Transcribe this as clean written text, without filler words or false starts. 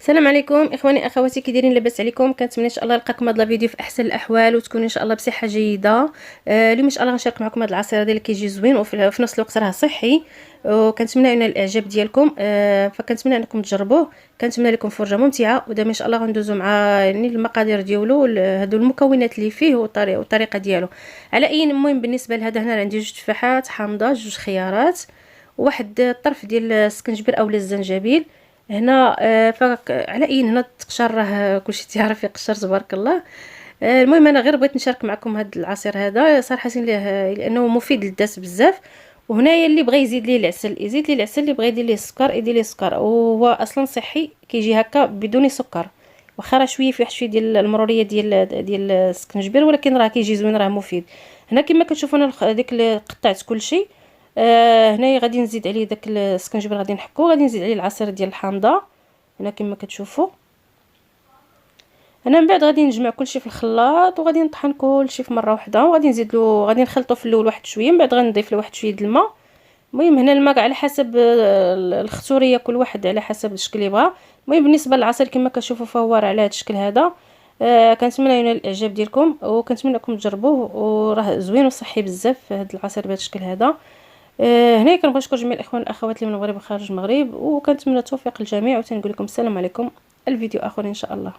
السلام عليكم اخواني اخواتي، كي دايرين؟ لاباس عليكم؟ كنتمنى ان شاء الله نلقاكم هذا الفيديو في احسن الاحوال وتكونوا ان شاء الله بصحه جيده. اليوم ان شاء الله غنشارك معكم هذا العصير هذا اللي كيجي زوين وفي نفس الوقت راه صحي، وكنتمنى ان الاعجاب ديالكم. فكنتمنى انكم تجربوه. كنتمنى لكم فرجه ممتعه، ودابا ان شاء الله غندوزو مع يعني المقادير ديالو، هادو المكونات اللي فيه والطريقه ديالو. على اي المهم بالنسبه لهذا، هنا عندي 2 تفاحات حامضه، 2 خيارات، وواحد الطرف ديال السكنجبير اولا الزنجبيل. هنا على اي هنا التقشر راه كلشي تعرف يقشر تبارك الله. المهم انا غير بغيت نشارك معكم هذا العصير هذا صراحه لانه مفيد للذات بزاف. وهنايا اللي بغى يزيد ليه العسل يزيد ليه العسل، اللي بغى يدير ليه السكر يدير ليه السكر، وهو اصلا صحي كيجي هكا بدون سكر. واخا راه شويه فيه واحد شويه ديال المروريه ديال السكنجبير، ولكن راه كيجي زوين، راه مفيد. هنا كما كتشوفوا انا ديك قطعت كلشي. هنايا غادي نزيد عليه داك السكنجبير، غادي نحكو، غادي نزيد عليه العصير ديال الحامضه هنا كما كتشوفوا. انا من بعد غادي نجمع كلشي في الخلاط، وغادي نطحن كلشي في مره واحده، وغادي نزيد له، غادي نخلطو في الاول واحد شويه، من بعد غنضيف له واحد شويه د الماء. المهم هنا الماء على حسب الختوريه، كل واحد على حسب الشكل اللي بغا. المهم بالنسبه للعصير كما كتشوفوا فهو راه على هذا الشكل هذا. كنتمنى ينال الاعجاب ديالكم، وكنتمنى لكم تجربوه، وراه زوين وصحي بزاف هذا العصير بهذا الشكل هذا. هنايا كنبغي نشكر جميع الاخوان والاخوات اللي من المغرب وخارج المغرب، وكنتمنى التوفيق للجميع، وتنقول لكم السلام عليكم. الفيديو اخر ان شاء الله.